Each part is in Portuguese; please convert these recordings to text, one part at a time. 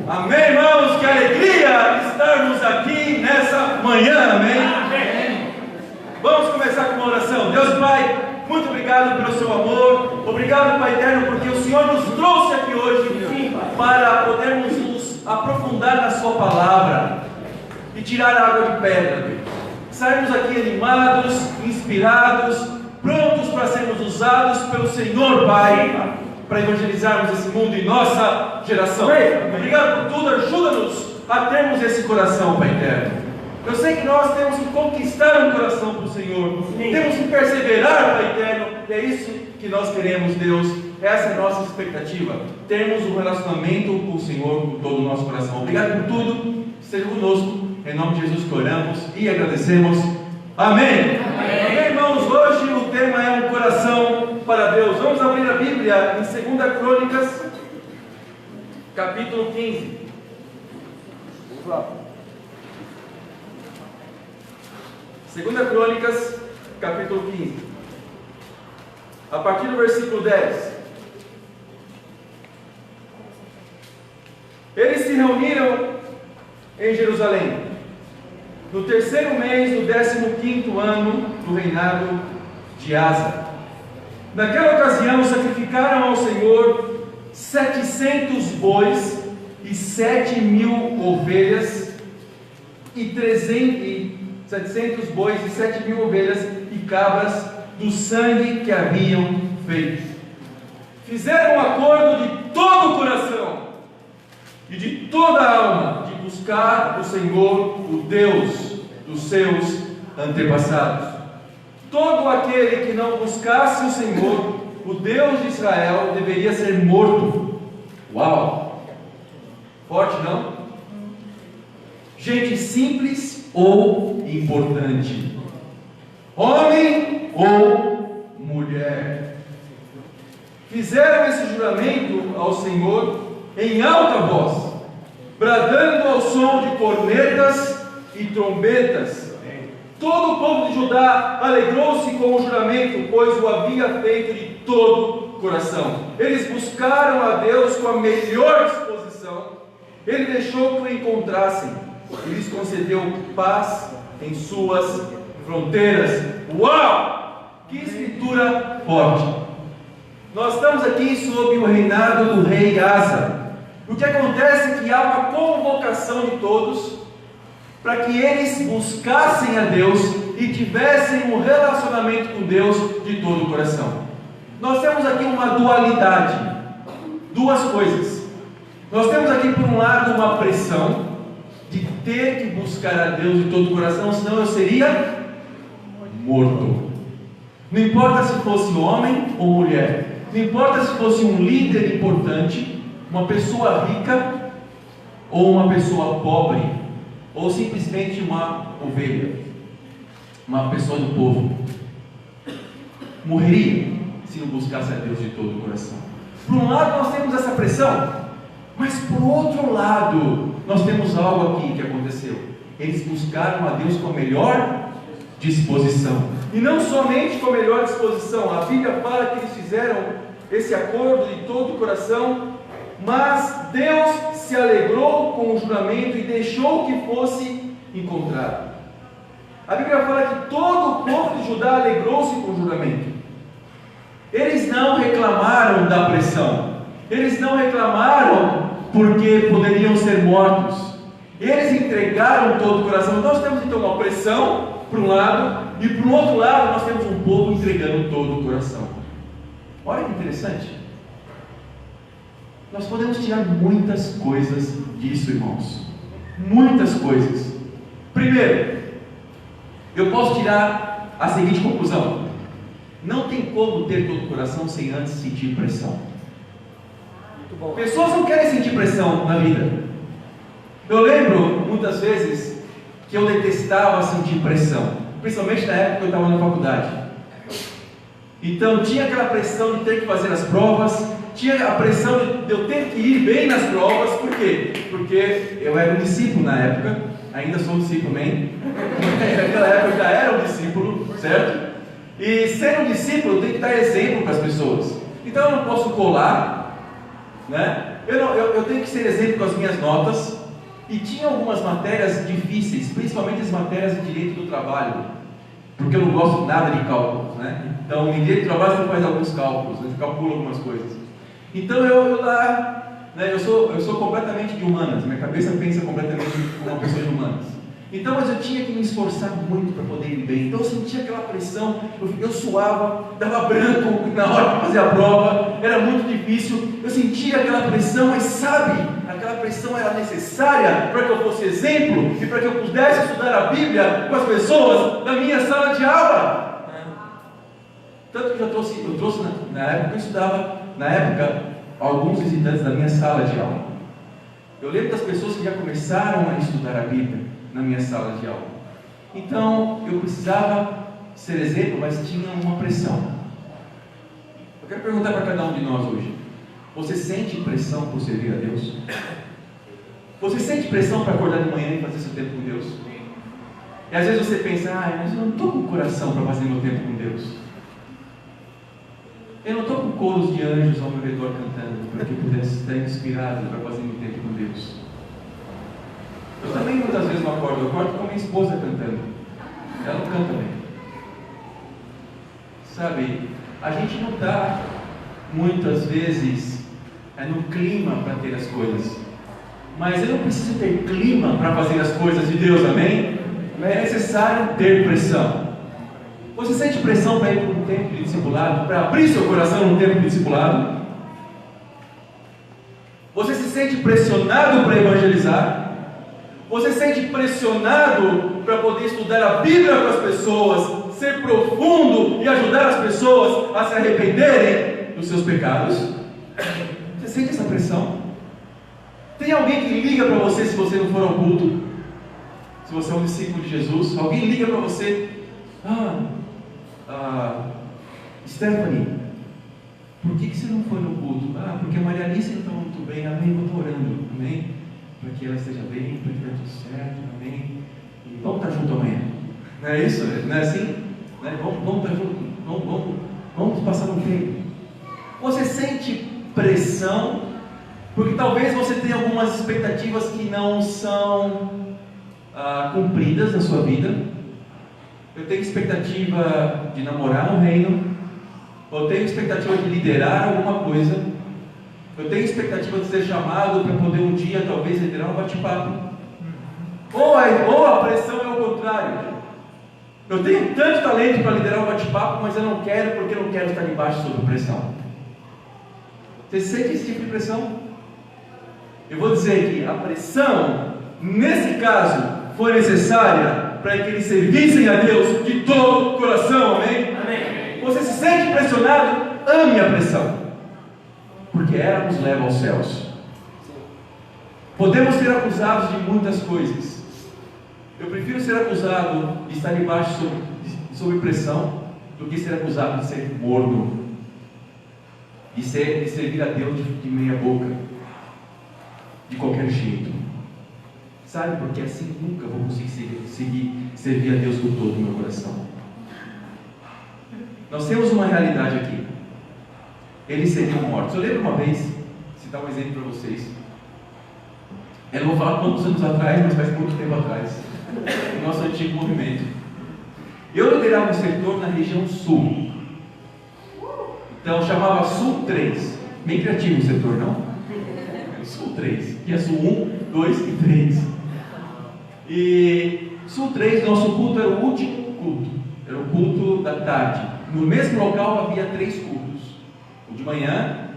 Amém, irmãos? Que alegria estarmos aqui nessa manhã, amém? Amém. Vamos começar com uma oração. Deus Pai, muito obrigado pelo seu amor. Obrigado, Pai eterno, porque o Senhor nos trouxe aqui hoje para podermos nos aprofundar na sua palavra e tirar a água de pedra, Deus. Sairmos aqui animados, inspirados, prontos para sermos usados pelo Senhor, Pai, para evangelizarmos esse mundo e nossa geração. Obrigado por tudo, ajuda-nos a termos esse coração, Pai eterno. Eu sei que nós temos que conquistar um coração para o Senhor, temos que perseverar, Pai eterno, e é isso que nós queremos, Deus. Essa é a nossa expectativa, termos um relacionamento com o Senhor com todo o nosso coração. Obrigado por tudo, esteja conosco, em nome de Jesus que oramos e agradecemos. Amém. Amém, irmãos. Hoje o tema é um coração para Deus. Vamos abrir a Bíblia em 2 Crônicas, capítulo 15. Vamos lá. 2 Crônicas, capítulo 15. A partir do versículo 10. Eles se reuniram em Jerusalém no terceiro mês do 15º ano do reinado de Asa. Naquela ocasião sacrificaram ao Senhor 700 bois e 7.000 ovelhas e 700 bois e 7.000 ovelhas e cabras do sangue que haviam feito. Fizeram um acordo de todo o coração e de toda a alma de buscar o Senhor, o Deus dos seus antepassados. Todo aquele que não buscasse o Senhor, o Deus de Israel, deveria ser morto. Uau! Forte, não? Gente simples ou importante, homem ou mulher, fizeram esse juramento ao Senhor em alta voz, bradando ao som de cornetas e trombetas. Todo o povo de Judá alegrou-se com o juramento, pois o havia feito de todo o coração. Eles buscaram a Deus com a melhor disposição. Ele deixou que o encontrassem e lhes concedeu paz em suas fronteiras. Uau! Que escritura forte! Nós estamos aqui sob o reinado do rei Asa. O que acontece é que há uma convocação de todos para que eles buscassem a Deus e tivessem um relacionamento com Deus de todo o coração. Nós temos aqui uma dualidade, duas coisas. Nós temos aqui por um lado uma pressão de ter que buscar a Deus de todo o coração, senão eu seria morto. Não importa se fosse homem ou mulher, não importa se fosse um líder importante, uma pessoa rica ou uma pessoa pobre, ou simplesmente uma ovelha, uma pessoa do povo, morreria se não buscasse a Deus de todo o coração. Por um lado nós temos essa pressão, mas por outro lado nós temos algo aqui que aconteceu. Eles buscaram a Deus com a melhor disposição, e não somente com a melhor disposição. A Bíblia fala que eles fizeram esse acordo de todo o coração, mas Deus se alegrou com o juramento e deixou que fosse encontrado. A Bíblia fala que todo o povo de Judá alegrou-se com o juramento. Eles não reclamaram da pressão, eles não reclamaram porque poderiam ser mortos. Eles entregaram todo o coração. Nós temos então uma pressão por um lado, e por outro lado nós temos um povo entregando todo o coração. Olha que interessante. Nós podemos tirar muitas coisas disso, irmãos. Muitas coisas. Primeiro, eu posso tirar a seguinte conclusão: não tem como ter todo o coração sem antes sentir pressão. Muito bom. Pessoas não querem sentir pressão na vida. Eu lembro muitas vezes que eu detestava sentir pressão, principalmente na época que eu estava na faculdade. Então tinha aquela pressão de ter que fazer as provas, tinha a pressão de eu ter que ir bem nas provas. Por quê? Porque eu era um discípulo na época, ainda sou um discípulo, amém? Naquela época eu já era um discípulo, certo? E ser um discípulo tem que dar exemplo para as pessoas. Então eu não posso colar, né? eu tenho que ser exemplo com as minhas notas, e tinha algumas matérias difíceis, principalmente as matérias de direito do trabalho, porque eu não gosto nada de cálculos, né? Então, em direito do trabalho você faz alguns cálculos, você calcula algumas coisas. Então eu lá, né, eu sou completamente de humanas, minha cabeça pensa completamente como uma pessoa de humanas. Então, mas eu tinha que me esforçar muito para poder ir bem. Então eu sentia aquela pressão, eu suava, dava branco na hora de fazer a prova, era muito difícil, eu sentia aquela pressão, mas sabe, aquela pressão era necessária para que eu fosse exemplo e para que eu pudesse estudar a Bíblia com as pessoas da minha sala de aula. Tanto que eu trouxe na época que eu estudava, alguns visitantes da minha sala de aula. Eu lembro das pessoas que já começaram a estudar a Bíblia na minha sala de aula. Então, eu precisava ser exemplo, mas tinha uma pressão. Eu quero perguntar para cada um de nós hoje: você sente pressão por servir a Deus? Você sente pressão para acordar de manhã e fazer seu tempo com Deus? E às vezes você pensa, mas eu não estou com o coração para fazer meu tempo com Deus. Eu não estou com coros de anjos ao meu redor cantando, para que eu pudesse estar inspirado para fazer meu tempo com Deus. Eu também muitas vezes não acordo, eu acordo com minha esposa cantando. Ela não canta bem. Sabe, a gente não está muitas vezes no clima para ter as coisas. Mas eu não preciso ter clima para fazer as coisas de Deus, amém? É necessário ter pressão. Você sente pressão para ir para um tempo de discipulado, para abrir seu coração num tempo de discipulado? Você se sente pressionado para evangelizar? Você se sente pressionado para poder estudar a Bíblia com as pessoas, ser profundo e ajudar as pessoas a se arrependerem dos seus pecados? Você sente essa pressão? Tem alguém que liga para você se você não for ao culto? Se você é um discípulo de Jesus, alguém liga para você: Stephanie, por que você não foi no culto? Porque a Maria Alice não está muito bem, amém, eu estou orando, amém, para que ela esteja bem, para que dê tudo certo, amém, e vamos estar juntos amanhã, não é isso? Não é assim? Vamos estar juntos, vamos passar um tempo. Você sente pressão, porque talvez você tenha algumas expectativas que não são cumpridas na sua vida. Eu tenho expectativa de namorar no reino, eu tenho expectativa de liderar alguma coisa, eu tenho expectativa de ser chamado para poder um dia talvez liderar um bate-papo, ou a pressão é o contrário. Eu tenho tanto talento para liderar um bate-papo, mas eu não quero porque eu não quero estar debaixo sob pressão. Você sente esse tipo de pressão? Eu vou dizer que a pressão, nesse caso, foi necessária para que eles servissem a Deus de todo o coração, amém? Amém. Você se sente pressionado? Ame a pressão, porque ela nos leva aos céus. Podemos ser acusados de muitas coisas. Eu prefiro ser acusado de estar debaixo sob pressão do que ser acusado de ser morno, de servir a Deus de meia boca, de qualquer jeito. Sabe, porque assim nunca vou conseguir servir a Deus com todo o meu coração. Nós temos uma realidade aqui: eles seriam mortos. Eu lembro uma vez, citar um exemplo para vocês. Eu não vou falar quantos anos atrás, mas faz muito tempo atrás, no nosso antigo movimento. Eu liderava um setor na região sul, então chamava Sul 3. Bem criativo o setor, não? Sul 3, que é Sul 1, 2 e 3. E Sul 3, nosso culto era o último culto, era o culto da tarde. No mesmo local havia 3 cultos: o de manhã,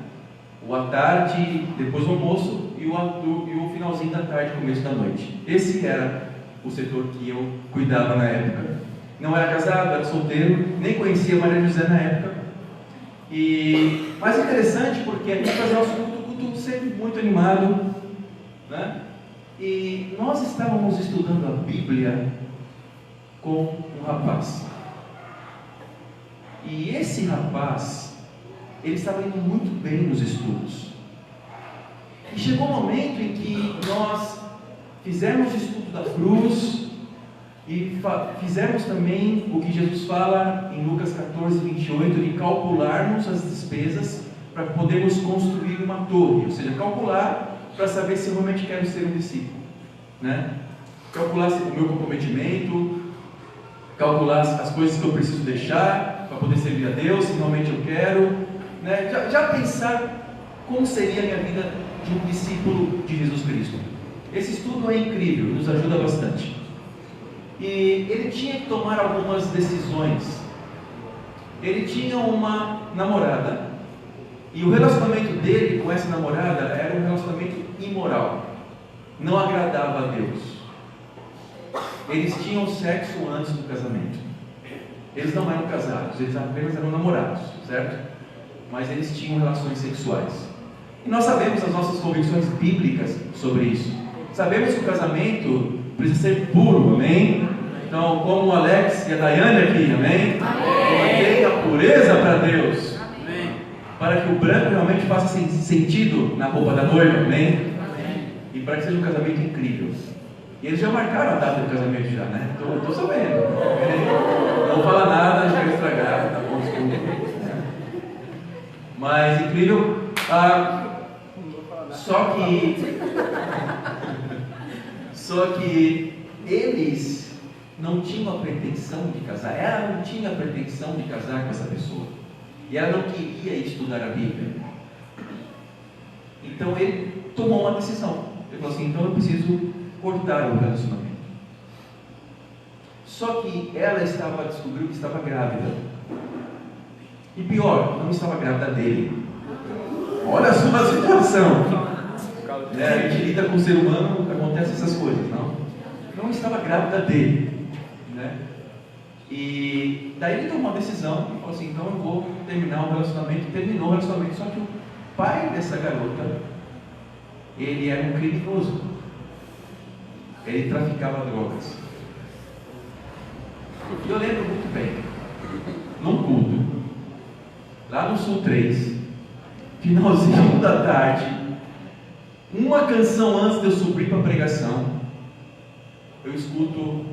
o à tarde, depois do almoço, e o finalzinho da tarde, começo da noite. Esse era o setor que eu cuidava na época. Não era casado, era solteiro, nem conhecia Maria José na época. Mas é interessante porque a gente fazia nosso culto sempre muito animado, né? E nós estávamos estudando a Bíblia com um rapaz. E esse rapaz, ele estava indo muito bem nos estudos. E chegou um momento em que nós fizemos o estudo da cruz e fizemos também o que Jesus fala em Lucas 14, 28, de calcularmos as despesas para podermos construir uma torre, ou seja, calcular para saber se eu realmente quero ser um discípulo, né? Calcular o meu comprometimento, calcular as coisas que eu preciso deixar para poder servir a Deus, se realmente eu quero, né? Já pensar como seria a minha vida de um discípulo de Jesus Cristo. Esse estudo é incrível, nos ajuda bastante. E ele tinha que tomar algumas decisões. Ele tinha uma namorada, e o relacionamento dele com essa namorada era um relacionamento imoral, não agradava a Deus. Eles tinham sexo antes do casamento. Eles não eram casados, eles apenas eram namorados, certo? Mas eles tinham relações sexuais. E nós sabemos as nossas convicções bíblicas sobre isso. Sabemos que o casamento precisa ser puro, amém? Então, como o Alex e a Daiane aqui, amém? Mantenha a pureza para Deus, amém? Para que o branco realmente faça sentido na roupa da noiva, amém? E para que seja um casamento incrível. E eles já marcaram a data do casamento já, né? Estou sabendo. Não vou falar nada, já quero estragar, tá bom? Desculpa. Mas incrível. Só que eles não tinham a pretensão de casar. Ela não tinha a pretensão de casar com essa pessoa. E ela não queria estudar a Bíblia. Então ele tomou uma decisão. Ele falou assim: então eu preciso cortar o relacionamento. Só que ela descobriu que estava grávida. E pior, não estava grávida dele. Olha só a situação. A gente lida com o ser humano, acontecem essas coisas, não? Não estava grávida dele, né? E daí ele tomou uma decisão e falou assim: então eu vou terminar o relacionamento. Terminou o relacionamento. Só que o pai dessa garota, ele era um criminoso. Ele traficava drogas. E eu lembro muito bem, num culto, lá no Sul 3, finalzinho da tarde, uma canção antes de eu subir para a pregação, eu escuto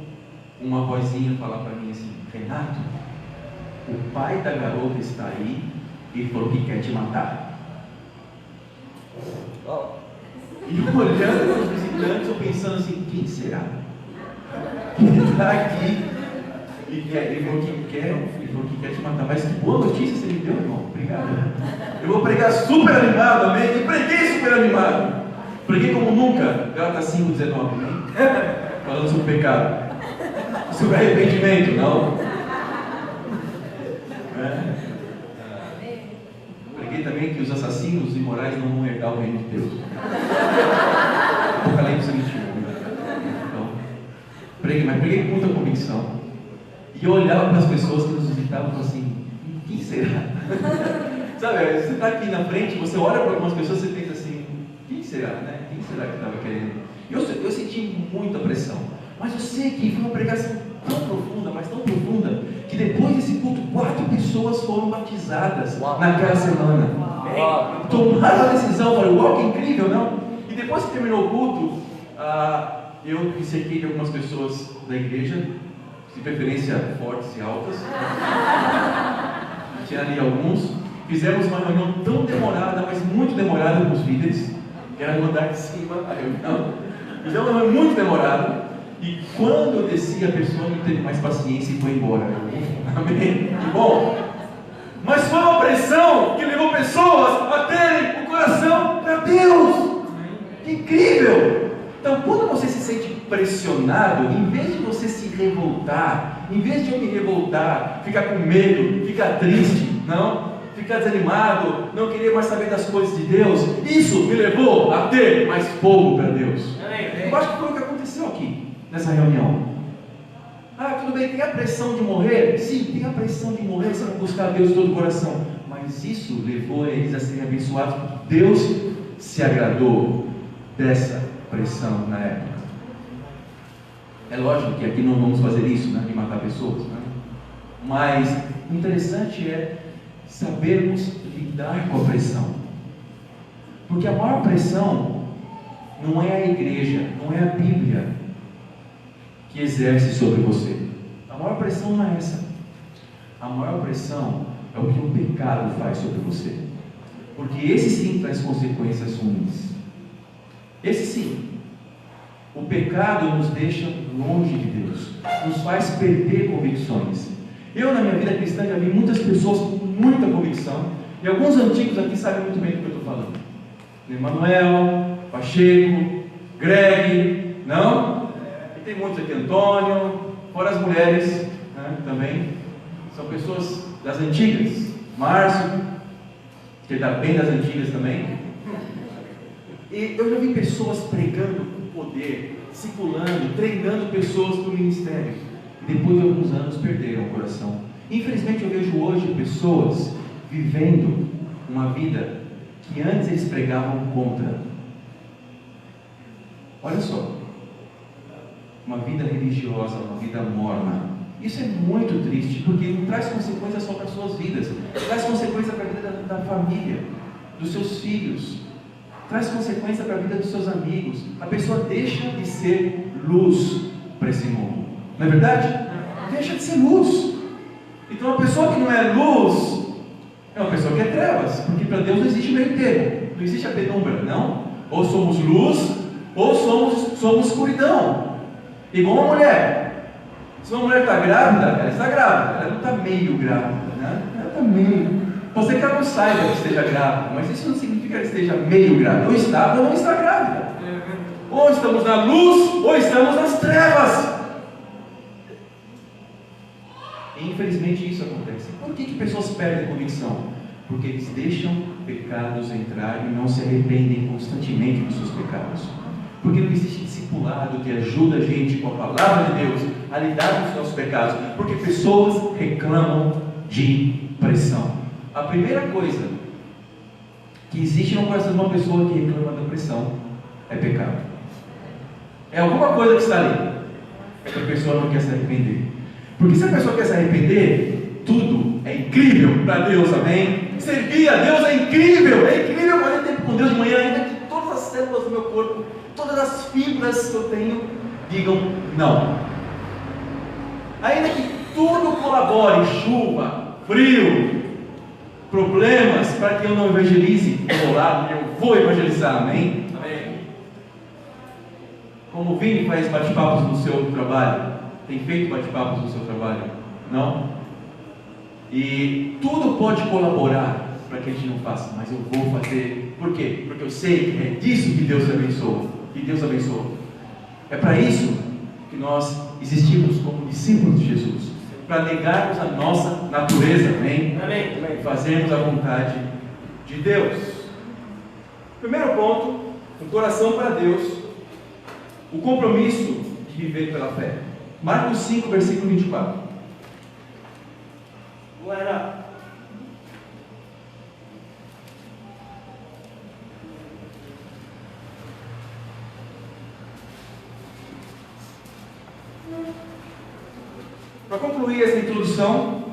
uma vozinha falar para mim assim: Renato, o pai da garota está aí e falou que quer te matar. E eu olhando para os visitantes, eu pensando assim: quem será? Quem está aqui? Ele falou que quer te matar. Mas que boa notícia você me deu, irmão. Obrigado. Eu vou pregar super animado, amém? E preguei super animado. Preguei como nunca. Gálatas 5:19, amém? Falando sobre pecado, sobre arrependimento, não? Preguei também que os assassinos imorais não vão herdar o reino de Deus. Apocalipse 21. Então, preguei com muita convicção. E eu olhava para as pessoas que nos visitavam e falava assim: quem será? Sabe, você está aqui na frente, você olha para algumas pessoas e você pensa assim: quem será, né? Quem será que estava querendo? Eu senti muita pressão, mas eu sei que foi uma pregação tão profunda, mas tão profunda, que depois desse culto, 4 pessoas foram batizadas naquela semana. Tomaram a decisão, falei: uau, que incrível, não? E depois que terminou o culto, eu me cerquei de algumas pessoas da igreja, de preferência fortes e altas. Tinha ali alguns. Fizemos uma reunião tão demorada, mas muito demorada com os líderes, que era no andar de cima a reunião. Fizemos uma reunião muito demorada. E quando eu desci, a pessoa não teve mais paciência e foi embora. Amém? Que bom! Mas foi uma pressão que levou pessoas a terem o coração para Deus. Que incrível! Então, quando você se sente pressionado, em vez de você se revoltar, em vez de eu me revoltar, ficar com medo, ficar triste, não, ficar desanimado, não querer mais saber das coisas de Deus, isso me levou a ter mais fogo para Deus. Eu acho que foi o que aconteceu aqui, nessa reunião. Tudo bem, tem a pressão de morrer? Sim, tem a pressão de morrer se não buscar a Deus de todo o coração. Mas isso levou eles a serem abençoados, porque Deus se agradou dessa pressão na época. É lógico que aqui não vamos fazer isso, né, de matar pessoas, né? Mas o interessante é sabermos lidar com a pressão. Porque a maior pressão não é a igreja, não é a Bíblia que exerce sobre você. A maior pressão não é essa. A maior pressão é o que o pecado faz sobre você. porque esse sim traz consequências ruins. Esse sim. O pecado nos deixa longe de Deus, nos faz perder convicções. Eu, na minha vida cristã, já vi muitas pessoas com muita convicção, e alguns antigos aqui sabem muito bem do que eu estou falando. Emanuel, Pacheco, Greg, não? E tem muitos aqui, Antônio, fora as mulheres, né, também. São pessoas das antigas. Márcio, que está bem das antigas também. E eu já vi pessoas pregando com poder, circulando, treinando pessoas para o ministério. E depois de alguns anos perderam o coração. Infelizmente eu vejo hoje pessoas vivendo uma vida que antes eles pregavam contra. Olha só. Uma vida religiosa, uma vida morna. Isso é muito triste, porque não traz consequências só para as suas vidas, traz consequência para a vida da família, dos seus filhos, traz consequência para a vida dos seus amigos. A pessoa deixa de ser luz para esse mundo, não é verdade? Deixa de ser luz. Então a pessoa que não é luz é uma pessoa que é trevas, porque para Deus não existe meio termo, não existe a penumbra, não. Ou somos luz, ou somos escuridão. Igual uma mulher. Se uma mulher está grávida, ela está grávida, ela não está meio grávida, né? Ela está meio. Pode ser que ela não saiba que esteja grávida, mas isso não significa que ela esteja meio grávida. Ou está ou não está grávida. Ou estamos na luz, ou estamos nas trevas. E infelizmente isso acontece. Por que pessoas perdem convicção? Porque eles deixam pecados entrar e não se arrependem constantemente dos seus pecados. Porque não existe discipulado que ajuda a gente com a palavra de Deus a lidar com os nossos pecados. Porque pessoas reclamam de pressão. A primeira coisa que existe no coração de uma pessoa que reclama da pressão é pecado. É alguma coisa que está ali, que a pessoa não quer se arrepender. Porque se a pessoa quer se arrepender, tudo é incrível para Deus, amém? Servir a Deus é incrível fazer tempo com Deus de manhã, ainda que todas as células do meu corpo, todas as fibras que eu tenho, digam não. Ainda que tudo colabore, chuva, frio, problemas, para que eu não evangelize, eu vou evangelizar, amém? Amém. Como o Vini faz bate-papos no seu trabalho, tem feito bate-papos no seu trabalho? Não? E tudo pode colaborar para que a gente não faça, mas eu vou fazer. Por quê? Porque eu sei que é disso que Deus abençoa. Que Deus abençoa. É para isso que nós existimos como discípulos de Jesus, para negarmos a nossa natureza, amém? Amém. Fazermos a vontade de Deus. Primeiro ponto, um coração para Deus, o compromisso de viver pela fé. Marcos 5, versículo 24. Glória. Para concluir essa introdução,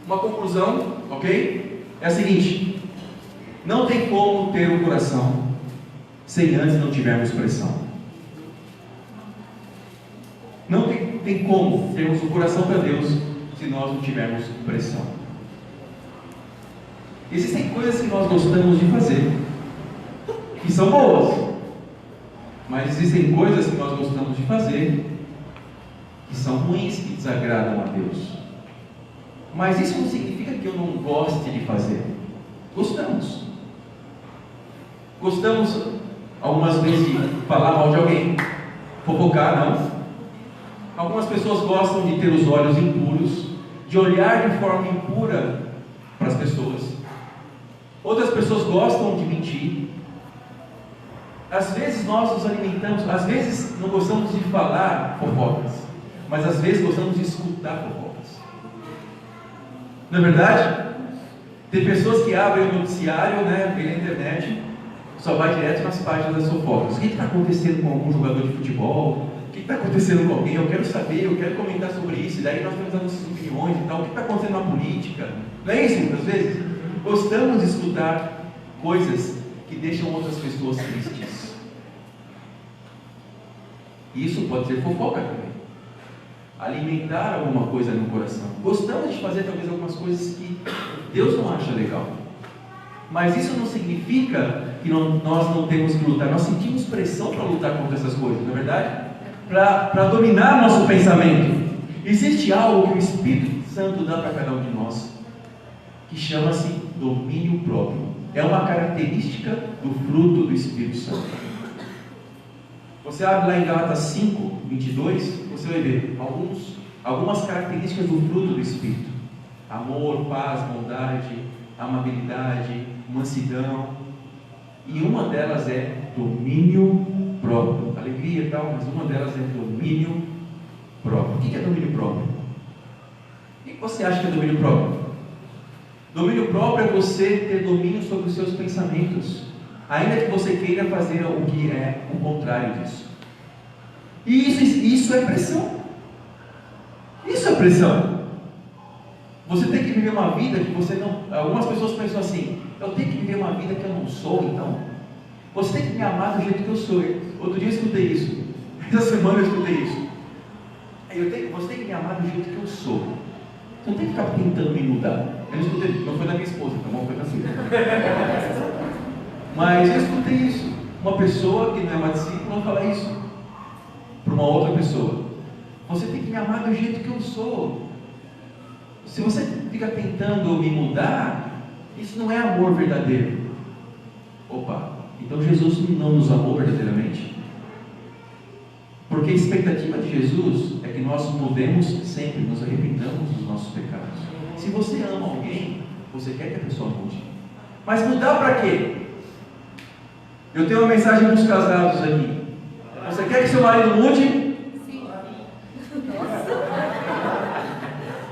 uma conclusão, ok? É a seguinte: não tem como ter um coração sem antes não tivermos pressão. Não tem como termos um coração para Deus se nós não tivermos pressão. Existem coisas que nós gostamos de fazer, que são boas, mas existem coisas que nós gostamos de fazer, que são ruins, que desagradam a Deus. Mas isso não significa que eu não goste de fazer. Gostamos. Gostamos algumas vezes de falar mal de alguém, fofocar, não. Algumas pessoas gostam de ter os olhos impuros, de olhar de forma impura para as pessoas. Outras pessoas gostam de mentir. Às vezes nós nos alimentamos, às vezes não gostamos de falar fofocas, mas às vezes gostamos de escutar fofocas. Não é verdade? Tem pessoas que abrem o noticiário, né, pela internet, só vai direto nas páginas das fofocas. O que está acontecendo com algum jogador de futebol? O que está acontecendo com alguém? Eu quero saber, eu quero comentar sobre isso. E daí nós temos as nossas opiniões e tal. O que está acontecendo na política? Não é isso muitas vezes? Gostamos de escutar coisas que deixam outras pessoas tristes. Isso pode ser fofoca também. Alimentar alguma coisa no coração. Gostamos de fazer talvez algumas coisas que Deus não acha legal. Mas isso não significa que nós não temos que lutar. Nós sentimos pressão para lutar contra essas coisas, não é verdade? Para dominar nosso pensamento. Existe algo que o Espírito Santo dá para cada um de nós, que chama-se domínio próprio. É uma característica do fruto do Espírito Santo. Você abre lá em Gálatas 5, 22, você vai ver algumas características do fruto do Espírito: amor, paz, bondade, amabilidade, mansidão. E uma delas é domínio próprio. Alegria e tal, mas uma delas é domínio próprio. O que é domínio próprio? O que você acha que é domínio próprio? Domínio próprio é você ter domínio sobre os seus pensamentos, ainda que você queira fazer o que é o contrário disso. E isso é pressão. Isso é pressão. Você tem que viver uma vida que você não... Algumas pessoas pensam assim: eu tenho que viver uma vida que eu não sou, então. Você tem que me amar do jeito que eu sou. Outro dia eu escutei isso. Essa semana eu escutei isso. Você tem que me amar do jeito que eu sou. Você não tem que ficar tentando me mudar. Eu não escutei, não foi da minha esposa, tá bom? Foi da sua. Mas eu escutei isso. Uma pessoa que não é uma discípula fala isso para uma outra pessoa: você tem que me amar do jeito que eu sou. Se você fica tentando me mudar, isso não é amor verdadeiro. Opa, então Jesus não nos amou verdadeiramente? Porque a expectativa de Jesus é que nós mudemos sempre, nos arrependamos dos nossos pecados. Se você ama alguém, você quer que a pessoa mude. Mas mudar para quê? Eu tenho uma mensagem para os casados aqui. Você quer que seu marido mude? Sim.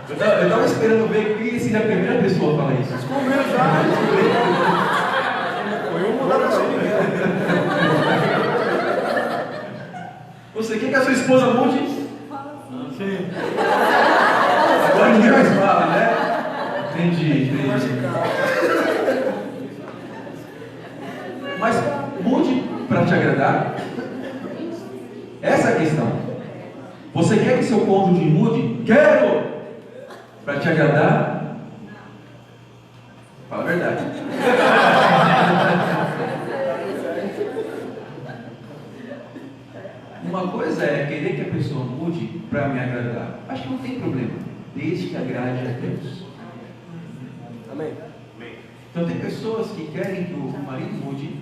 Eu estava esperando ver quem seria a primeira pessoa a falar isso. Comigo já. Eu vou mudar para ele. Você quer que a sua esposa mude? Sim. Agora ninguém mais fala, né? Entendi. Mas mude para te agradar? Essa é a questão. Você quer que seu cônjuge mude? Quero! Para te agradar? Fala a verdade. Uma coisa é querer que a pessoa mude para me agradar. Acho que não tem problema, desde que agrade a Deus. Amém. Então tem pessoas que querem que o marido mude,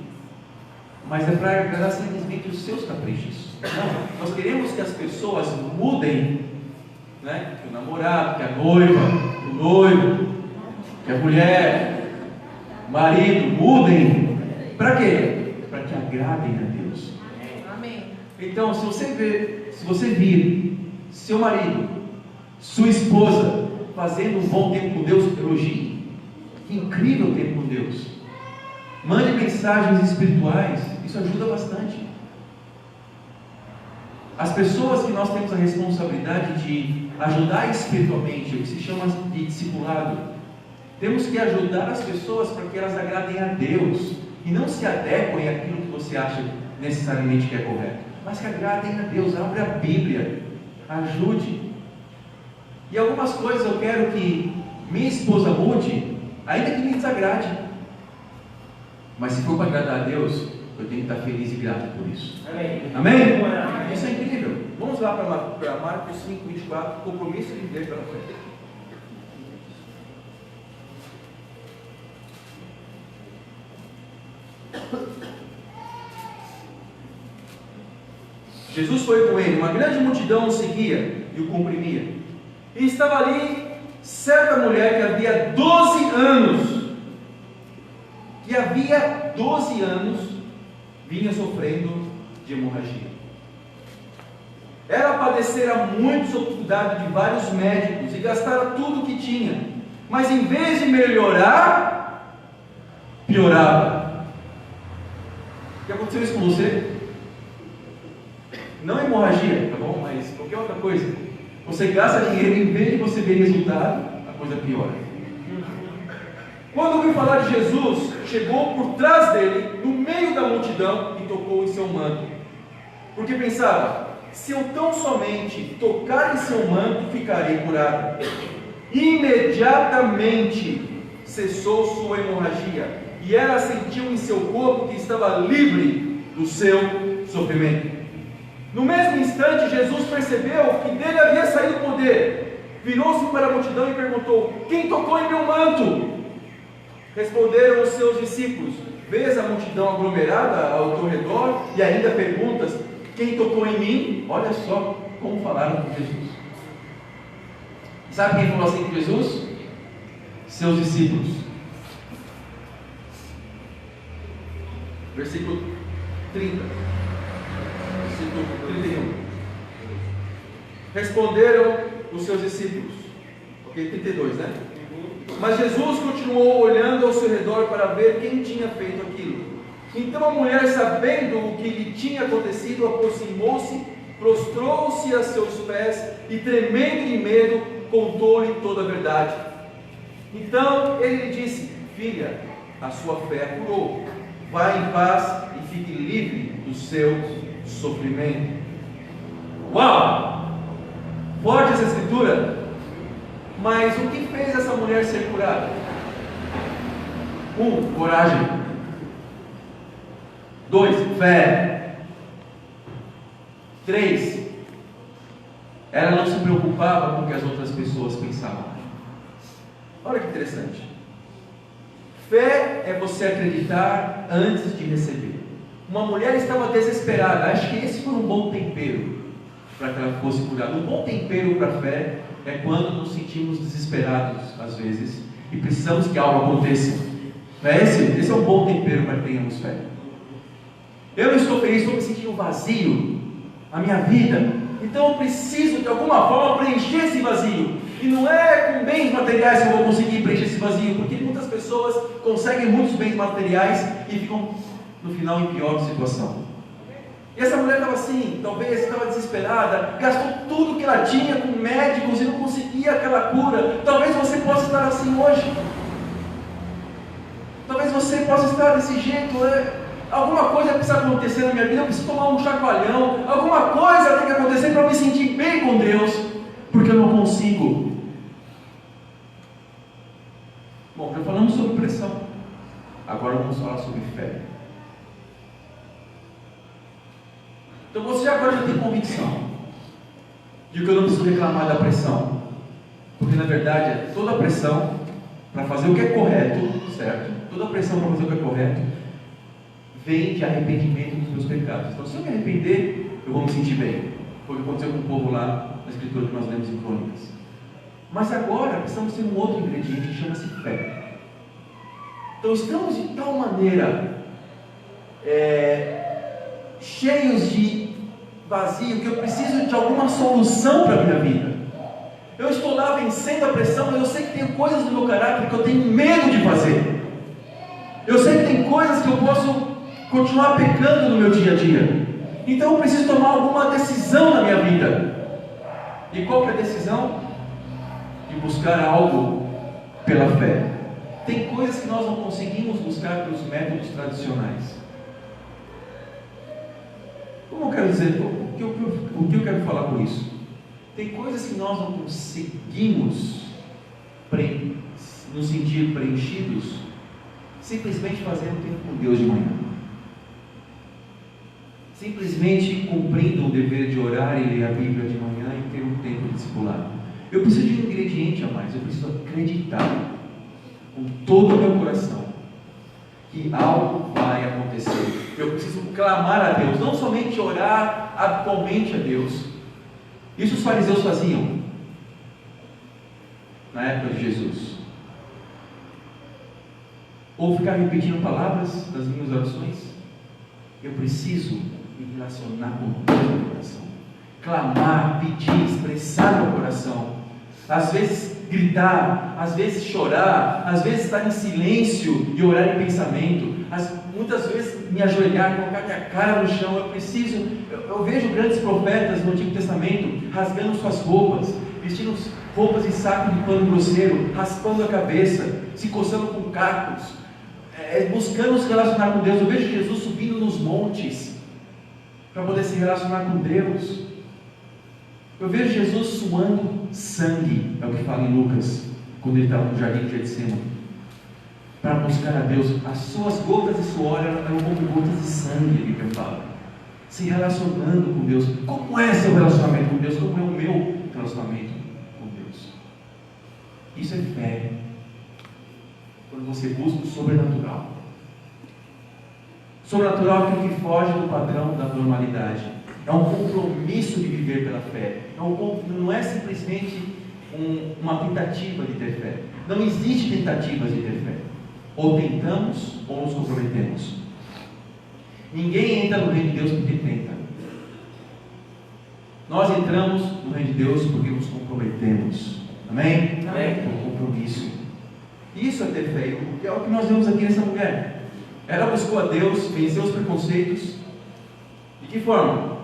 mas é para agradar simplesmente os seus caprichos. Não, nós queremos que as pessoas mudem, né? Que o namorado, que a noiva, o noivo, que a mulher, o marido mudem. Para quê? Para que agradem a Deus. Amém. Então, se você vir seu marido, sua esposa fazendo um bom tempo com Deus, elogie. Que incrível tempo com Deus. Mande mensagens espirituais. Isso ajuda bastante. As pessoas que nós temos a responsabilidade de ajudar espiritualmente, o que se chama de discipulado, temos que ajudar as pessoas para que elas agradem a Deus e não se adequem àquilo que você acha necessariamente que é correto, mas que agradem a Deus. Abre a Bíblia, ajude. E algumas coisas eu quero que minha esposa mude, ainda que me desagrade, mas se for para agradar a Deus, eu tenho que estar feliz e grato por isso. Amém. Amém? Isso é incrível. Vamos lá para Marcos 5, 24, compromisso de viver pela fé. Jesus foi com ele, uma grande multidão o seguia e o comprimia. E estava ali certa mulher que havia 12 anos, vinha sofrendo de hemorragia. Ela padecera muito sob cuidado de vários médicos e gastara tudo o que tinha, mas em vez de melhorar, piorava. Já aconteceu isso com você? Não hemorragia, tá bom? Mas qualquer outra coisa. Você gasta dinheiro, em vez de você ver resultado, a coisa piora. Quando ouviu falar de Jesus, chegou por trás dele, no meio da multidão, e tocou em seu manto. Porque pensava: se eu tão somente tocar em seu manto, ficarei curado. Imediatamente cessou sua hemorragia, e ela sentiu em seu corpo que estava livre do seu sofrimento. No mesmo instante, Jesus percebeu que dele havia saído o poder. Virou-se para a multidão e perguntou: quem tocou em meu manto? Responderam os seus discípulos: vês a multidão aglomerada ao teu redor e ainda perguntas: quem tocou em mim? Olha só como falaram com Jesus. Sabe quem falou assim com Jesus? Seus discípulos. Versículo 30. Versículo 31. Responderam os seus discípulos. Ok, 32, né? Mas Jesus continuou olhando ao seu redor para ver quem tinha feito aquilo. Então a mulher, sabendo o que lhe tinha acontecido, aproximou-se, prostrou-se a seus pés e, tremendo de medo, contou-lhe toda a verdade. Então ele lhe disse: filha, a sua fé a curou. Vá em paz e fique livre do seu sofrimento. Uau! Forte essa escritura. Mas o que fez essa mulher ser curada? 1. Coragem. 2. Fé. 3. Ela não se preocupava com o que as outras pessoas pensavam. Olha que interessante. Fé é você acreditar antes de receber. Uma mulher estava desesperada. Acho que esse foi um bom tempero para que ela fosse curada. Um bom tempero para a fé é quando nos sentimos desesperados, às vezes, e precisamos que algo aconteça. Não é esse? Esse é um bom tempero para que tenhamos fé. Eu não estou feliz, estou me sentindo vazio, a minha vida, então eu preciso de alguma forma preencher esse vazio. E não é com bens materiais que eu vou conseguir preencher esse vazio, porque muitas pessoas conseguem muitos bens materiais e ficam no final em pior situação. E essa mulher estava assim, talvez estava desesperada, gastou tudo que ela tinha com médicos e não conseguia aquela cura. Talvez você possa estar assim hoje. Talvez você possa estar desse jeito. Alguma coisa precisa acontecer na minha vida, eu preciso tomar um chacoalhão. Alguma coisa tem que acontecer para eu me sentir bem com Deus, porque eu não consigo. Bom, já falamos sobre pressão. Agora vamos falar sobre fé. Então você agora já tem convicção de que eu não preciso reclamar da pressão, porque na verdade é toda a pressão para fazer o que é correto, certo? Toda a pressão para fazer o que é correto vem de arrependimento dos meus pecados. Então se eu me arrepender, eu vou me sentir bem. Foi o que aconteceu com o povo lá na escritura que nós lemos em Crônicas. Mas agora precisamos ter um outro ingrediente que chama-se fé. Então estamos de tal maneira cheios de vazio que eu preciso de alguma solução para a minha vida. Eu estou lá vencendo a pressão, mas eu sei que tem coisas no meu caráter que eu tenho medo de fazer. Eu sei que tem coisas que eu posso continuar pecando no meu dia a dia. Então eu preciso tomar alguma decisão na minha vida. E qual que é a decisão? De buscar algo pela fé. Tem coisas que nós não conseguimos buscar pelos métodos tradicionais. Como eu quero dizer? O que eu quero falar com isso? Tem coisas que nós não conseguimos nos sentir preenchidos simplesmente fazendo tempo com Deus de manhã, simplesmente cumprindo o dever de orar e ler a Bíblia de manhã e ter um tempo de discipulado. Eu preciso de um ingrediente a mais. Eu preciso acreditar com todo o meu coração que algo vai acontecer. Eu preciso clamar a Deus, não somente orar habitualmente a Deus. Isso os fariseus faziam na época de Jesus, ou ficar repetindo palavras nas minhas orações. Eu preciso me relacionar com Deus no coração, clamar, pedir, expressar meu coração, às vezes gritar, às vezes chorar, às vezes estar em silêncio e orar em pensamento, muitas vezes me ajoelhar, colocar minha cara no chão. Eu vejo grandes profetas no Antigo Testamento rasgando suas roupas, vestindo roupas em saco de pano grosseiro, raspando a cabeça, se coçando com cacos, buscando se relacionar com Deus. Eu vejo Jesus subindo nos montes para poder se relacionar com Deus. Eu vejo Jesus suando sangue, é o que fala em Lucas, quando ele estava no jardim de Getsêmani. para buscar a Deus. As suas gotas de suor eram como gotas de sangue, a Bíblia fala. Se relacionando com Deus. Como é seu relacionamento com Deus? Como é o meu relacionamento com Deus? Isso é fé. Quando você busca o sobrenatural. Sobrenatural é aquilo que foge do padrão da normalidade. É um compromisso de viver pela fé. Não é simplesmente uma tentativa de ter fé. Não existe tentativas de ter fé. Ou tentamos ou nos comprometemos. Ninguém entra no reino de Deus porque tenta. Nós entramos no reino de Deus porque nos comprometemos. Amém? Amém. Por compromisso. Isso é ter fé. É o que nós vemos aqui nessa mulher. Ela buscou a Deus, venceu os preconceitos. De que forma?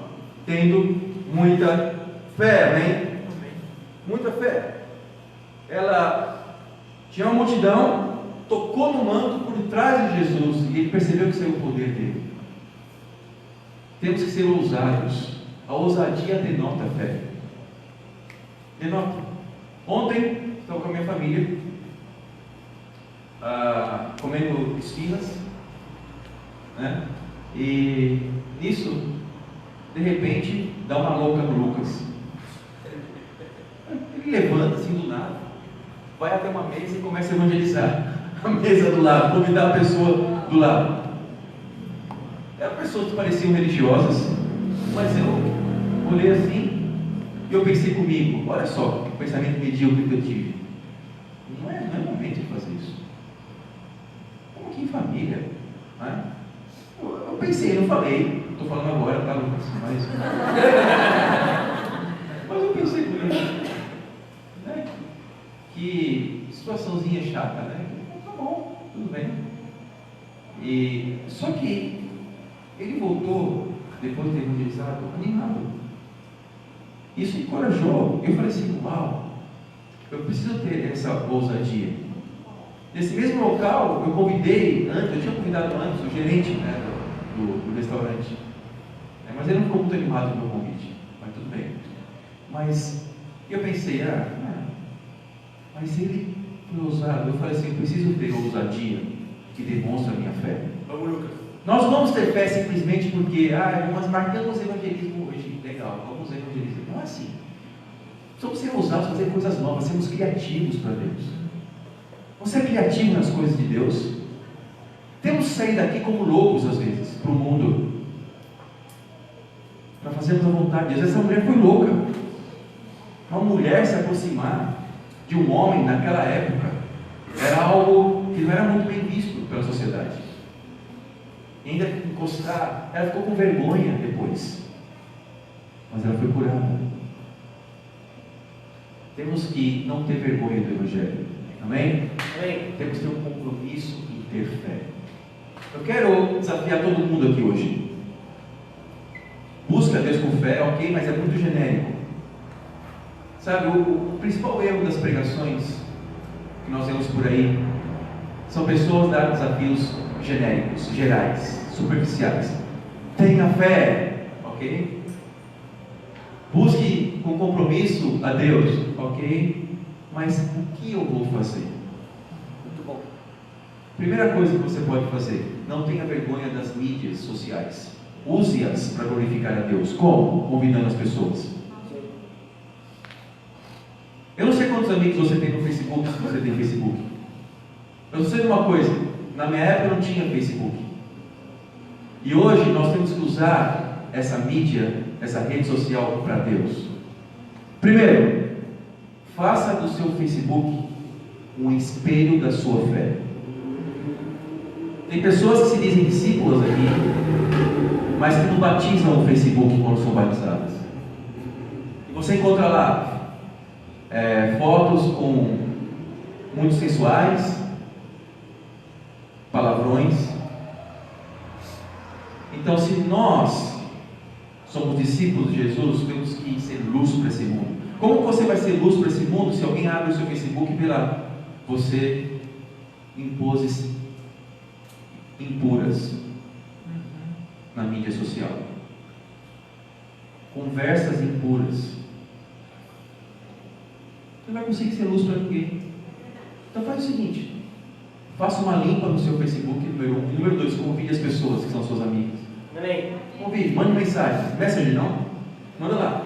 Tendo muita fé. Amém? Muita fé. Ela tinha uma multidão, tocou no manto por trás de Jesus e ele percebeu que saiu o poder dele. Temos que ser ousados. A ousadia denota a fé. Denota. Ontem estava com a minha família comendo esfirras, né? E nisso, de repente, dá uma louca no Lucas. Ele levanta assim do nada, vai até uma mesa e começa a evangelizar a mesa do lado, convidar a pessoa do lado. Eram pessoas que pareciam religiosas, mas eu olhei assim e eu pensei comigo, olha só, o pensamento medíocre que eu tive. Não é momento de fazer isso. Como que em família? Né? Eu pensei, não falei, estou falando agora, tá, Lucas? Mas eu pensei comigo, né? Que situaçãozinha chata, né? Tá bom, tudo bem. E só que ele voltou, depois de ter evangelizado, animado. Isso me encorajou. Eu falei assim, uau, eu preciso ter essa ousadia. Nesse mesmo local, eu convidei antes, eu tinha convidado antes o gerente, né, do restaurante. Mas ele não ficou muito animado com o meu convite. Mas tudo bem. Mas eu pensei, mas ele foi ousado. Eu falei assim, eu preciso ter ousadia que demonstra a minha fé. Vamos, Lucas. Nós não vamos ter fé simplesmente porque, nós marcamos evangelismo hoje. Legal, vamos evangelizar. Não é assim. Precisamos ser ousados, fazer coisas novas, sermos criativos para Deus. Você é criativo nas coisas de Deus? Temos que sair daqui como loucos às vezes, para o mundo, para fazermos a vontade de Deus. Essa mulher foi louca. Uma mulher se aproximar de um homem naquela época era algo que não era muito bem visto pela sociedade. E ainda encostar, ela ficou com vergonha depois, mas ela foi curada. Temos que não ter vergonha do Evangelho. Amém? Amém. Temos que ter um compromisso em ter fé. Eu quero desafiar todo mundo aqui hoje. Busca Deus com fé, ok, mas é muito genérico. Sabe, o principal erro das pregações que nós vemos por aí são pessoas dar desafios genéricos, gerais, superficiais. Tenha fé, ok? Busque com compromisso a Deus, ok? Mas o que eu vou fazer? Muito bom. Primeira coisa que você pode fazer: não tenha vergonha das mídias sociais. Use-as para glorificar a Deus. Como? Convidando as pessoas. Eu não sei quantos amigos você tem no Facebook, se você tem Facebook. Eu sei de uma coisa: na minha época não tinha Facebook. E hoje nós temos que usar essa mídia, essa rede social para Deus. Primeiro, faça do seu Facebook um espelho da sua fé. Tem pessoas que se dizem discípulas aqui, mas que não batizam o Facebook quando são batizadas. E você encontra lá fotos com muito sensuais, palavrões. Então, se nós somos discípulos de Jesus, temos que ser luz para esse mundo. Como você vai ser luz para esse mundo se alguém abre o seu Facebook e vê lá você em poses impuras na mídia social, conversas impuras? Você não vai conseguir ser luz para ninguém. Então faz o seguinte: Faça uma limpa no seu Facebook, número 1. Número 2, convide as pessoas que são suas amigas. Amém. Convide, mande mensagem. Messenger não? Manda lá.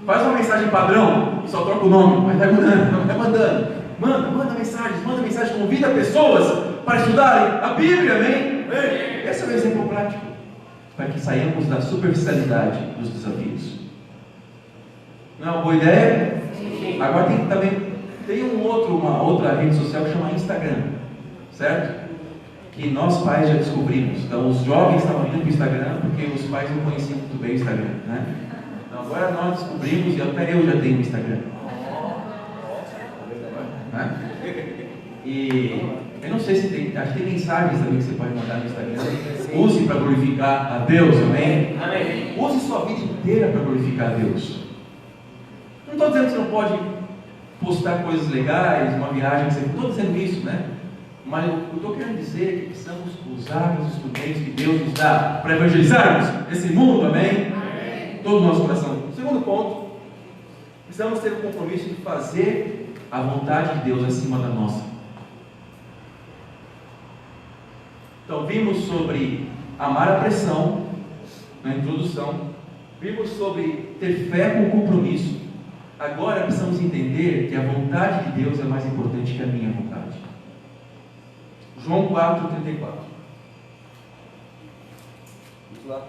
Faz uma mensagem padrão e só troca o nome, mas vai mandando, vai mandando. Manda mensagem, convida pessoas para estudarem a Bíblia, amém? Esse é o exemplo prático, para que saiamos da superficialidade dos desafios. Não é uma boa ideia? Sim. Agora tem uma outra rede social que chama Instagram, certo? Que nós pais já descobrimos. Então os jovens estavam indo para o Instagram porque os pais não conheciam muito bem o Instagram, né? Então agora nós descobrimos, e até eu já tenho um Instagram. Né? E eu não sei se tem, acho que tem mensagens também que você pode mandar no Instagram. Use para glorificar a Deus, amém? Amém. Use sua vida inteira para glorificar a Deus. Não estou dizendo que você não pode postar coisas legais, uma viagem, não estou dizendo isso, né? Mas eu estou querendo dizer que precisamos usar os instrumentos que Deus nos dá para evangelizarmos esse mundo, amém? Amém. Todo o nosso coração. Segundo ponto, precisamos ter o compromisso de fazer a vontade de Deus acima da nossa. Então, vimos sobre amar a pressão na introdução, vimos sobre ter fé com compromisso. Agora precisamos entender que a vontade de Deus é mais importante que a minha vontade. João 4:34. Vamos lá.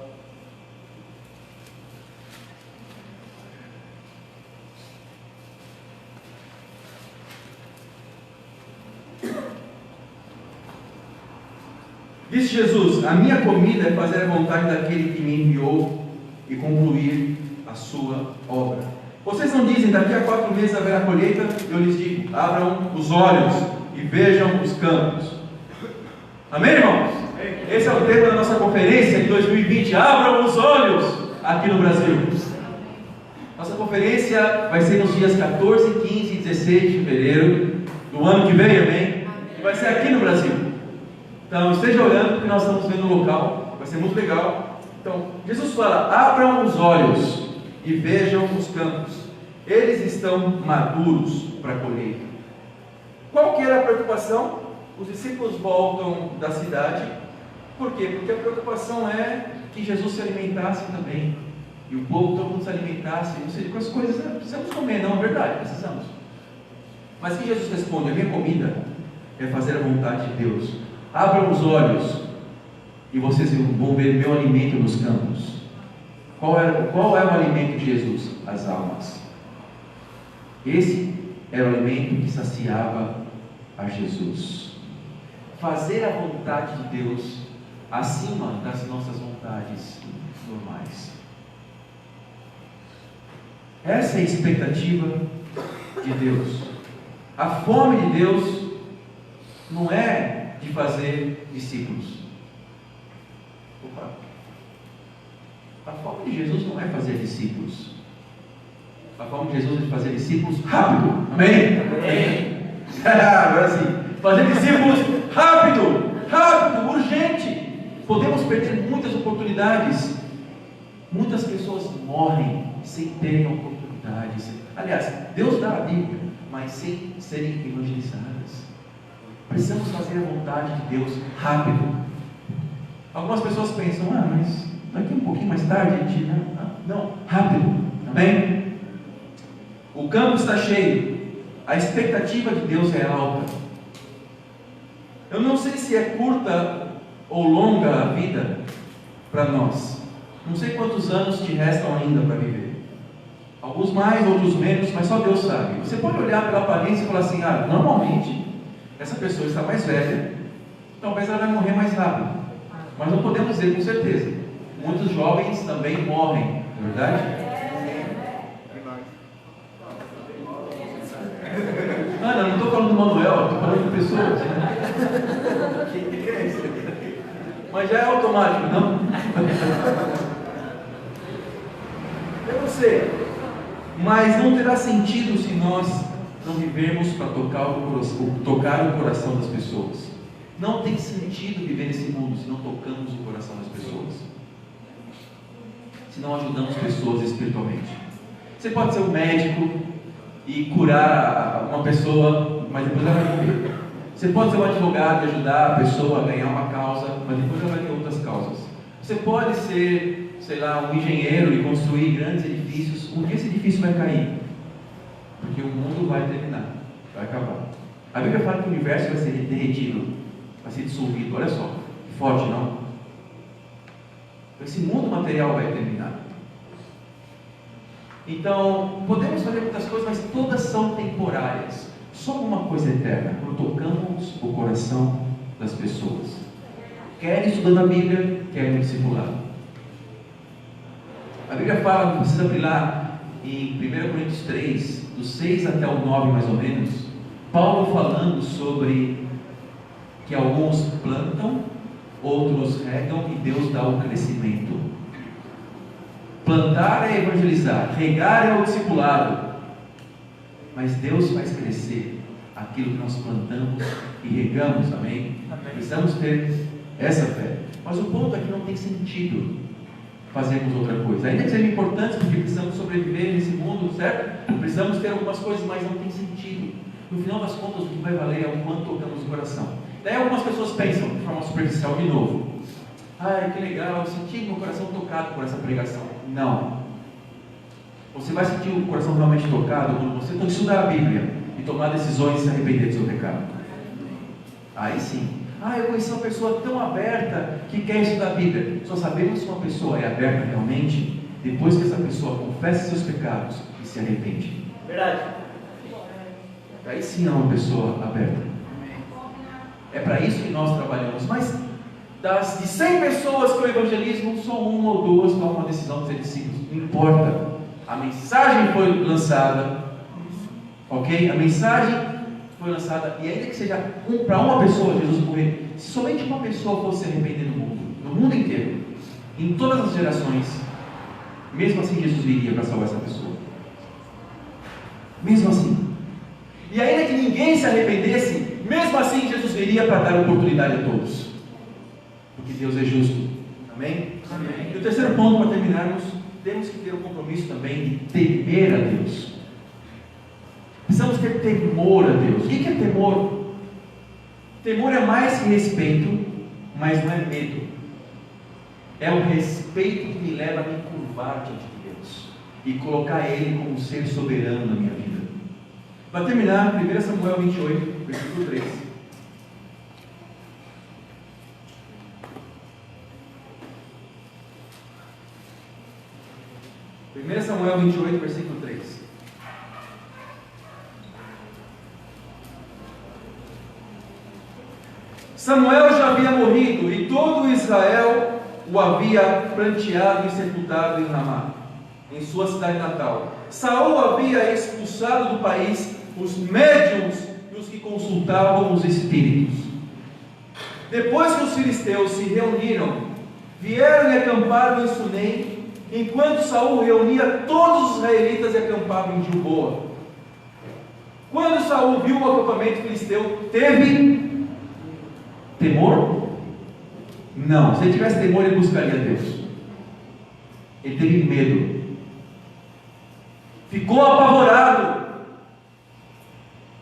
Disse Jesus: a minha comida é fazer a vontade daquele que me enviou e concluir a sua obra. Vocês não dizem, daqui a 4 meses haverá colheita? Eu lhes digo, abram os olhos e vejam os campos. Amém, irmãos? Esse é o tema da nossa conferência de 2020. Abram os olhos aqui no Brasil. Nossa conferência vai ser nos dias 14, 15 e 16 de fevereiro do ano que vem, amém? E vai ser aqui no Brasil. Então esteja olhando, porque nós estamos vendo o local, vai ser muito legal. Então, Jesus fala: abram os olhos e vejam os campos, eles estão maduros para a colheita. Qual que era a preocupação? Os discípulos voltam da cidade. Por quê? Porque a preocupação é que Jesus se alimentasse também, e o povo todo mundo se alimentasse, não sei, com as coisas, precisamos comer, não é verdade, precisamos. Mas que Jesus responde: a minha comida é fazer a vontade de Deus. Abram os olhos e vocês vão ver meu alimento nos campos. Qual é o alimento de Jesus? As almas. Esse era o alimento que saciava a Jesus. Fazer a vontade de Deus acima das nossas vontades normais. Essa é a expectativa de Deus. A fome de Deus não é de fazer discípulos. Opa. A fome de Jesus não é fazer discípulos. A fome de Jesus é de fazer discípulos rápido. Amém? Amém. Agora sim. Fazer discípulos rápido, urgente. Podemos perder muitas oportunidades. Muitas pessoas morrem sem terem oportunidades. Aliás, Deus dá a Bíblia, mas sem serem evangelizadas. Precisamos fazer a vontade de Deus rápido. Algumas pessoas pensam: mas daqui um pouquinho mais tarde a gente... Não, rápido. Amém? O campo está cheio. A expectativa de Deus é alta. Eu não sei se é curta ou longa a vida para nós. Não sei quantos anos te restam ainda para viver. Alguns mais, outros menos, mas só Deus sabe. Você pode olhar pela aparência e falar assim: normalmente essa pessoa está mais velha, talvez ela vai morrer mais rápido. Mas não podemos dizer com certeza. Muitos jovens também morrem, não é verdade? Eu não estou falando do Manuel, estou falando de pessoas. Mas já é automático, não? Eu não sei. Mas não terá sentido se nós não vivermos para tocar o coração das pessoas. Não tem sentido viver nesse mundo se não tocamos o coração das pessoas, se não ajudamos pessoas espiritualmente. Você pode ser um médico e curar uma pessoa, mas depois ela vai morrer. Você pode ser um advogado e ajudar a pessoa a ganhar uma causa, mas depois ela vai ter outras causas. Você pode ser, sei lá, um engenheiro e construir grandes edifícios. Um dia esse edifício vai cair, porque o mundo vai terminar, vai acabar. A Bíblia fala que o universo vai ser derretido, vai ser dissolvido. Olha só, que forte, não? Esse mundo material vai terminar. Então, podemos fazer muitas coisas, mas todas são temporárias. Só uma coisa eterna, quando tocamos o coração das pessoas. Quer estudando a Bíblia, quer no discipulado. A Bíblia fala, não precisa abrir lá, em 1 Coríntios 3, do 6 até o 9 mais ou menos, Paulo falando sobre que alguns plantam, outros regam e Deus dá o crescimento. Plantar é evangelizar, regar é o discipulado, mas Deus faz crescer aquilo que nós plantamos e regamos, amém? Precisamos ter essa fé, mas o ponto é que não tem sentido fazermos outra coisa, ainda que sejam importantes, porque precisamos sobreviver nesse mundo, certo? Precisamos ter algumas coisas, mas não tem sentido. No final das contas, o que vai valer é o quanto tocamos o coração. Daí algumas pessoas pensam, de forma superficial, de novo: ai, que legal, eu senti meu coração tocado por essa pregação. Não. Você vai sentir o coração realmente tocado quando você estudar a Bíblia e tomar decisões e se arrepender do seu pecado. Aí sim. Eu conheci uma pessoa tão aberta que quer estudar a Bíblia. Só sabemos se uma pessoa é aberta realmente depois que essa pessoa confessa seus pecados e se arrepende. Verdade. Aí sim é uma pessoa aberta. É para isso que nós trabalhamos. Mas de 100 pessoas que eu evangelismo, só uma ou duas tomam uma decisão de ser discípulos. Não importa. A mensagem foi lançada. Ok? A mensagem foi lançada. E ainda que seja para uma pessoa Jesus morrer, se somente uma pessoa fosse se arrepender no mundo inteiro, em todas as gerações, mesmo assim Jesus viria para salvar essa pessoa. Mesmo assim. E ainda que ninguém se arrependesse, mesmo assim Jesus viria para dar oportunidade a todos. Porque Deus é justo. Amém? Amém. E o terceiro ponto, para terminarmos, temos que ter o compromisso também de temer a Deus. Precisamos ter temor a Deus. O que é temor? Temor é mais que respeito, mas não é medo. É o respeito que me leva a me curvar diante de Deus e colocar Ele como ser soberano na minha vida. Para terminar, 1 Samuel 28, versículo 3. Samuel 28, versículo 3. Samuel já havia morrido e todo Israel o havia pranteado e sepultado em Ramá, em sua cidade natal. Saul havia expulsado do país os médiuns e os que consultavam os espíritos. Depois que os filisteus se reuniram, vieram e acamparam em Sunem, enquanto Saul reunia todos os israelitas e acampava em Gilboa. Quando Saul viu o acampamento filisteu, teve temor? Não. Se ele tivesse temor, ele buscaria Deus. Ele teve medo. Ficou apavorado.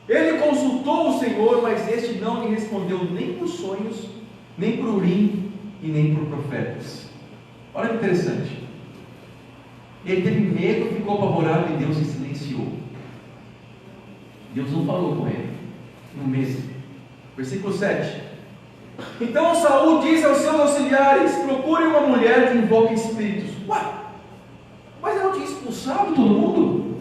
Ele consultou o Senhor, mas este não lhe respondeu nem por sonhos, nem por Urim e nem por profetas. Olha que interessante. Ele teve medo, ficou apavorado e Deus se silenciou. Deus não falou com ele. No mesmo. Versículo 7. Então Saul disse aos seus auxiliares: procurem uma mulher que invoque espíritos. Ué, mas eu não tinha expulsado todo mundo?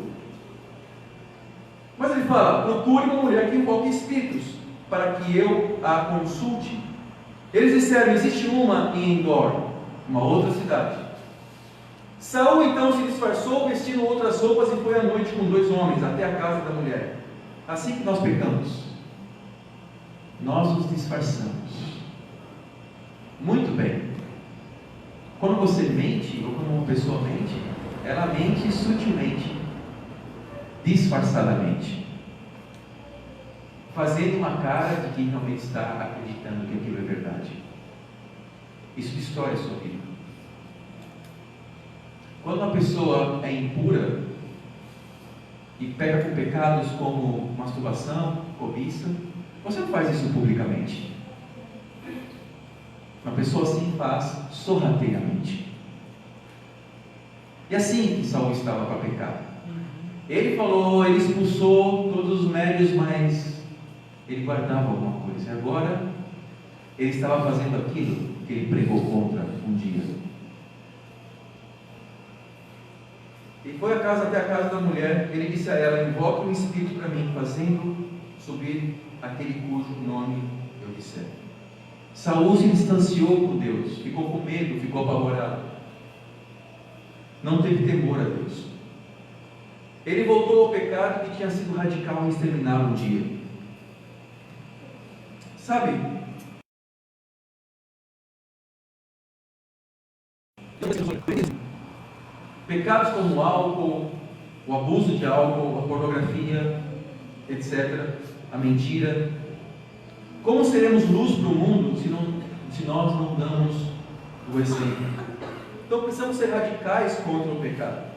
Mas ele fala: procure uma mulher que invoque espíritos, para que eu a consulte. Eles disseram: existe uma em Endor, uma outra cidade. Saul então se disfarçou, vestindo outras roupas, e foi à noite com 2 homens até a casa da mulher. Assim que nós pecamos, nós nos disfarçamos. Muito bem. Quando você mente, ou quando uma pessoa mente, ela mente sutilmente, disfarçadamente, fazendo uma cara de quem realmente está acreditando que aquilo é verdade. Isso destrói a sua vida. Quando uma pessoa é impura e peca com pecados como masturbação, cobiça, Você não faz isso publicamente. Uma pessoa assim faz sorrateiramente. E assim que Saul estava para pecar. Ele falou, ele expulsou todos os médios, mas ele guardava alguma coisa. E agora ele estava fazendo aquilo que ele pregou contra um dia. E foi até a casa da mulher. Ele disse a ela: invoque um espírito para mim, fazendo subir aquele cujo nome eu disser. Saul se distanciou por Deus, ficou com medo, ficou apavorado, não teve temor a Deus. Ele voltou ao pecado que tinha sido radical em exterminar um dia. Sabe, pecados como o álcool, o abuso de álcool, a pornografia, etc., a mentira. Como seremos luz para o mundo se nós não damos o exemplo? Então precisamos ser radicais contra o pecado.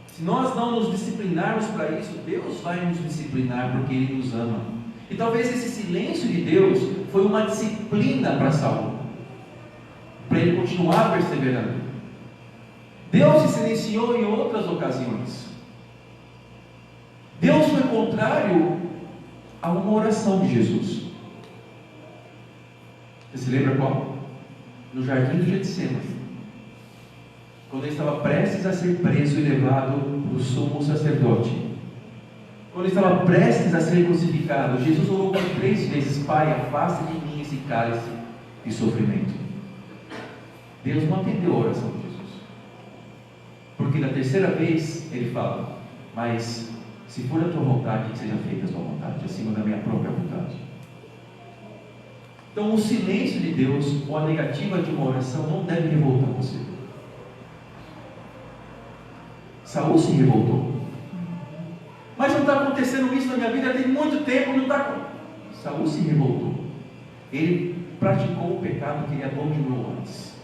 Se nós não nos disciplinarmos para isso, Deus vai nos disciplinar porque Ele nos ama. E talvez esse silêncio de Deus foi uma disciplina para Saul, para ele continuar perseverando. Deus se silenciou em outras ocasiões. Deus foi contrário a uma oração de Jesus. Você se lembra qual? No jardim do Getsemane, quando ele estava prestes a ser preso e levado para o sumo sacerdote, quando ele estava prestes a ser crucificado, Jesus orou por 3 vezes: Pai, afasta de mim esse cálice de sofrimento. Deus não atendeu a oração de Jesus, porque na terceira vez ele fala: mas se for a tua vontade, que seja feita a tua vontade, acima da minha própria vontade. Então o silêncio de Deus, ou a negativa de uma oração, não deve revoltar você. Saul se revoltou. Mas não está acontecendo isso na minha vida tem muito tempo, não está. Saul se revoltou. Ele praticou o pecado que ele abominou antes.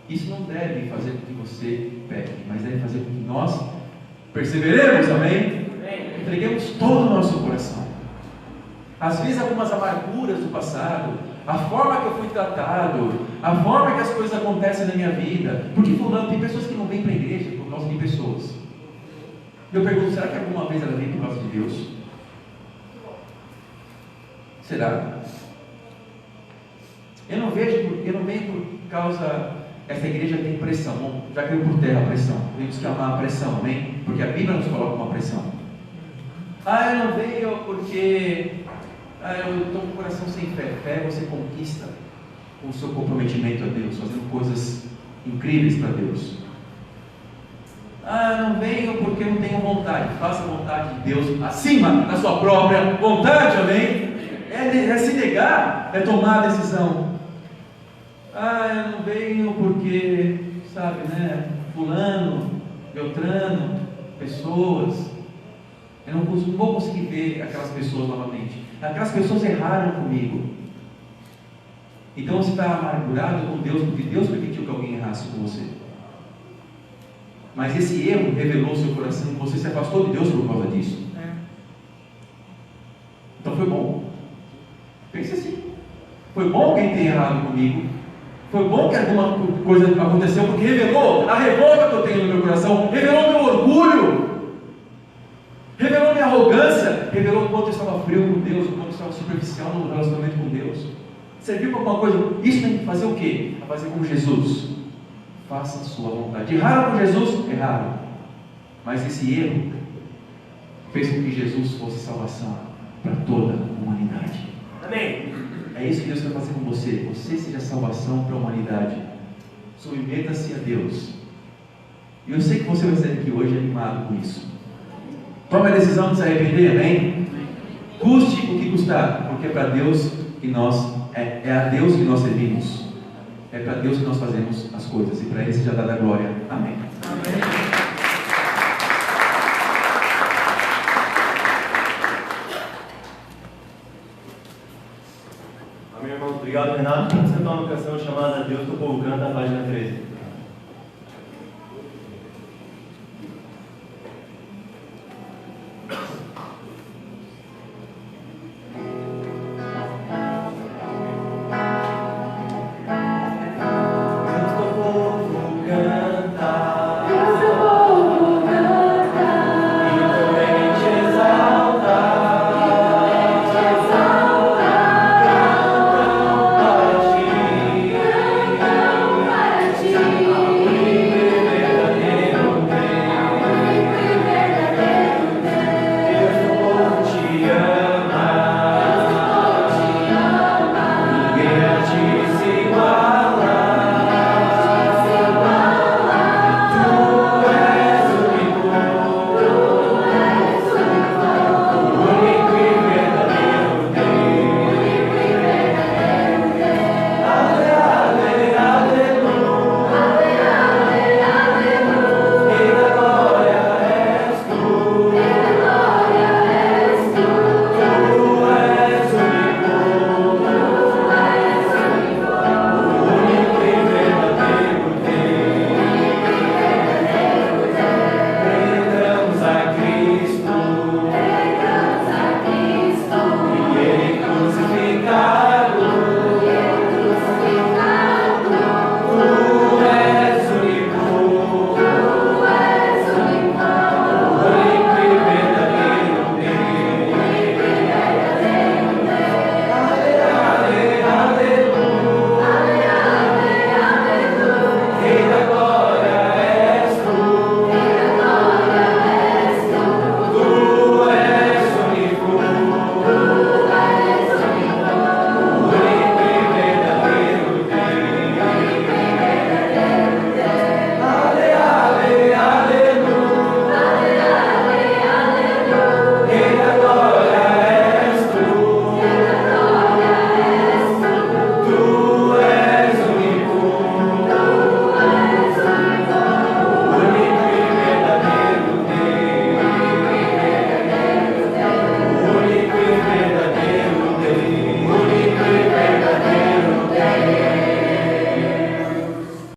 Isso não deve fazer com que você peque, mas deve fazer com que nós perseveremos, amém? Entreguemos todo o nosso coração. Às vezes algumas amarguras do passado, a forma que eu fui tratado, a forma que as coisas acontecem na minha vida. Porque fulano, tem pessoas que não vêm para a igreja por causa de pessoas. Eu pergunto, será que alguma vez ela veio por causa de Deus? Será? Eu não venho por causa. Essa igreja tem pressão. Bom, já caiu por terra a pressão. Temos que amar a pressão, amém? Porque a Bíblia nos coloca uma pressão. Eu não venho porque eu estou com o coração sem fé. Fé você conquista com o seu comprometimento a Deus, fazendo coisas incríveis para Deus. Não venho porque não tenho vontade. Faça a vontade de Deus acima da sua própria vontade, amém? É se negar, é tomar a decisão. Eu não venho porque, fulano, beltrano, pessoas. Eu não vou conseguir ver aquelas pessoas novamente. Aquelas pessoas erraram comigo. Então você está amargurado com Deus porque Deus permitiu que alguém errasse com você. Mas esse erro revelou o seu coração e você se afastou de Deus por causa disso. Então foi bom. Pense assim. Foi bom alguém ter errado comigo. Foi bom que alguma coisa aconteceu, porque revelou a revolta que eu tenho no meu coração, revelou meu orgulho, revelou minha arrogância, revelou o quanto eu estava frio com Deus, o quanto eu estava superficial no relacionamento com Deus. Serviu para alguma coisa? Isso tem que fazer o quê? A fazer como Jesus. Faça a sua vontade. Erraram com Jesus? Erraram. Mas esse erro fez com que Jesus fosse salvação para toda a humanidade. Amém? É isso que Deus quer fazer com você. Você seja salvação para a humanidade. Submeta-se a Deus. E eu sei que você vai sair aqui hoje animado com isso. Tome a decisão de se arrepender, amém? Custe o que custar, porque é para Deus que nós, é a Deus que nós servimos. É para Deus que nós fazemos as coisas, e para Ele seja dada a glória. Amém.